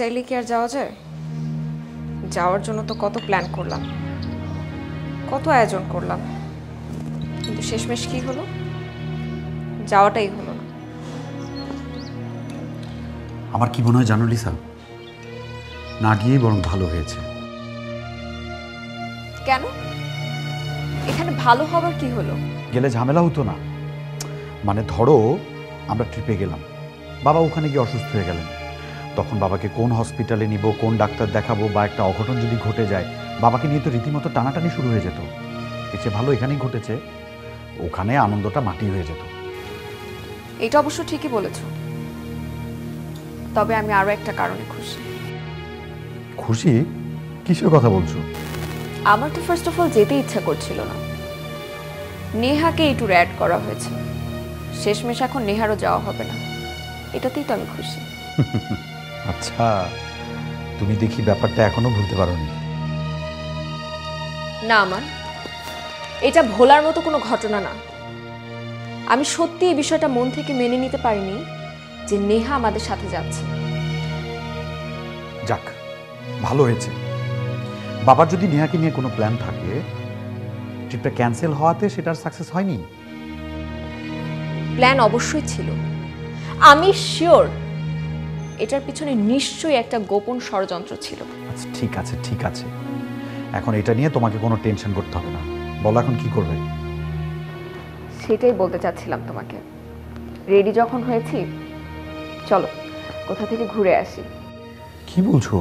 চাইলে কি আর যাওয়া যায়? যাওয়ার জন্য তো কত প্ল্যান করলাম, কত আয়োজন করলাম, কিন্তু শেষমেশ কি হলো? যাওয়াটাই হলো না। আমার কি মনে হয় জানো লিসা, না গিয়েই বরং ভালো হয়েছে। কেন? এখানে ভালো হবার কি হলো? গেলে ঝামেলা হতো না। মানে ধরো আমরা ট্রিপে গেলাম, বাবা ওখানে গিয়ে অসুস্থ হয়ে গেলেন, তখন বাবাকে কোন হসপিটালে নিব, কোন ডাক্তার দেখাবো, বা একটা অঘটন যদি ঘটে যায়, বাবাকে নিয়ে তো রীতিমতো টানাটানি শুরু হয়ে যেত। এর চেয়ে ভালো এখানেই ঘটেছে, ওখানে আনন্দটা মাটি হয়ে যেত। এটা অবশ্য ঠিকই বলেছ, তবে আমি আরো একটা কারণে খুশি। খুশি? কিসের কথা বলছো? আমার তো ফার্স্ট অফ অল যেতে ইচ্ছা করছিল না, নেহাকে এই ট্যুরে অ্যাড করা হয়েছে, শেষমেশ এখন নেহারও যাওয়া হবে না, এটাতেই তো আমি খুশি। আচ্ছা, তুমি দেখি ব্যাপারটা এখনো ভুলতে পারোনি। না, আমার এটা ভোলার মতো কোনো ঘটনা না। আমি সত্যি এই বিষয়টা মন থেকে মেনে নিতে পারিনি যে নেহা আমাদের সাথে যাচ্ছে। যাক, ভালো হয়েছে। বাবার যদি নেহাকে নিয়ে কোনো প্ল্যান থাকে, ট্রিপটা ক্যান্সেল হওয়াতে সেটার সাকসেস হয়নি। প্ল্যান অবশ্যই ছিল, আমি শিওর এটার পিছনে নিশ্চয়ই একটা গোপন ষড়যন্ত্র ছিল। আচ্ছা ঠিক আছে ঠিক আছে, এখন এটা নিয়ে তোমাকে কোনো টেনশন করতে হবে না। বলো এখন কি করবে? সেটাই বলতে চাচ্ছিলাম তোমাকে। রেডি যখন হয়েছি, চলো কোথা থেকে ঘুরে আসি। কি বলছো?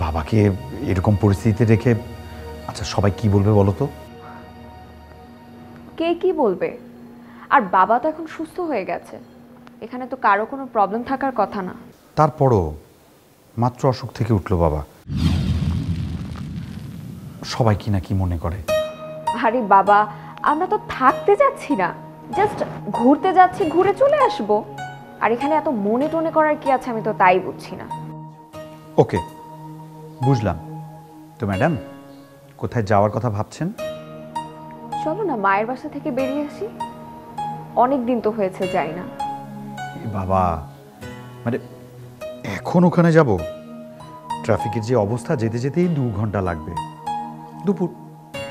বাবাকে এরকম পরিস্থিতিতে রেখে? আচ্ছা সবাই কি বলবে বলো তো? কে কি বলবে? আর বাবা তো এখন সুস্থ হয়ে গেছে, এখানে তো কারো কোনো প্রবলেম থাকার কথা না। তারপরও মাত্র অসুখ থেকে উঠলো বাবা, সবাই কি না কি মনে করে। আরে বাবা, আমরা তো থাকতে যাচ্ছি না, জাস্ট ঘুরতে যাচ্ছি, ঘুরে চলে আসবো। আর এখানে এত মনে টনে করার কি আছে, আমি তো তাই বুঝছি না। ওকে, বুঝলাম। তো ম্যাডাম, কোথায় যাওয়ার কথা ভাবছেন? চলো না মায়ের বাসা থেকে বেরিয়ে আসি, অনেক দিন তো হয়েছে যাই না। বাবা, মানে এখন ওখানে যাব? ট্রাফিকের যে অবস্থা, যেতে যেতেই 2 ঘন্টা লাগবে, দুপুর,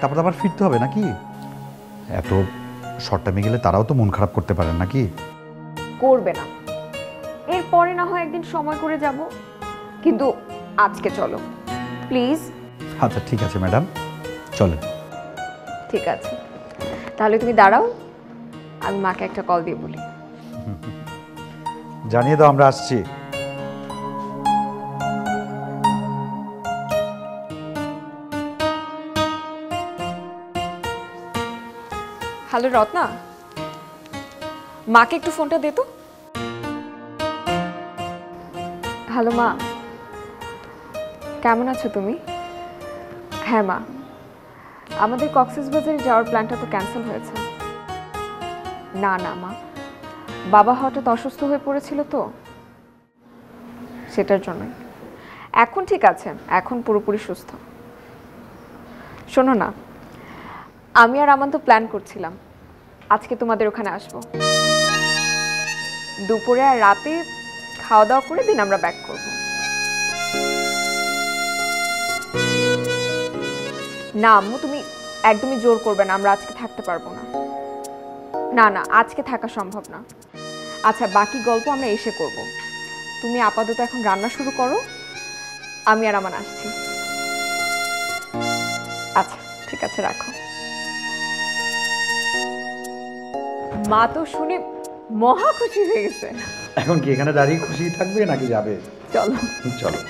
তারপর আবার ফিরতে হবে নাকি? এত শর্ট টাইমে গেলে তারাও তো মন খারাপ করতে পারেন নাকি? করবে না, এরপরে না হয় একদিন সময় করে যাব, কিন্তু আজকে চলো প্লিজ। আচ্ছা ঠিক আছে ম্যাডাম, চলেন। ঠিক আছে, তাহলে তুমি দাঁড়াও, আমি মাকে একটা কল দিয়ে বলি। জানিয়ে দাও আমরা আসছি। হ্যালো রত্না, মাকে একটু ফোনটা দে তো। হ্যালো মা, কেমন আছো তুমি? হ্যাঁ মা, আমাদের কক্সবাজারে যাওয়ার প্ল্যানটা তো ক্যান্সেল হয়েছে। না না মা, বাবা হঠাৎ অসুস্থ হয়ে পড়েছিল তো, সেটার জন্যই। এখন ঠিক আছে, এখন পুরোপুরি সুস্থ। শোনো না, আমি আর আমান তো প্ল্যান করছিলাম আজকে তোমাদের ওখানে আসবো, দুপুরে আর রাতে খাওয়া দাওয়া করে দিন আমরা ব্যাক করব। না আম্মু, তুমি একদমই জোর করবে না, আমরা আজকে থাকতে পারবো না। না না, আজকে থাকা সম্ভব না। আচ্ছা বাকি গল্প আমরা এসে করব, তুমি আপাতত এখন রান্না শুরু করো, আমি আর আমান আসছি। আচ্ছা ঠিক আছে, রাখো। মা তো শুনে মহা খুশি হয়ে গেছে। এখন কি এখানে দাঁড়িয়ে খুশি থাকবে নাকি যাবে? চলো চলো।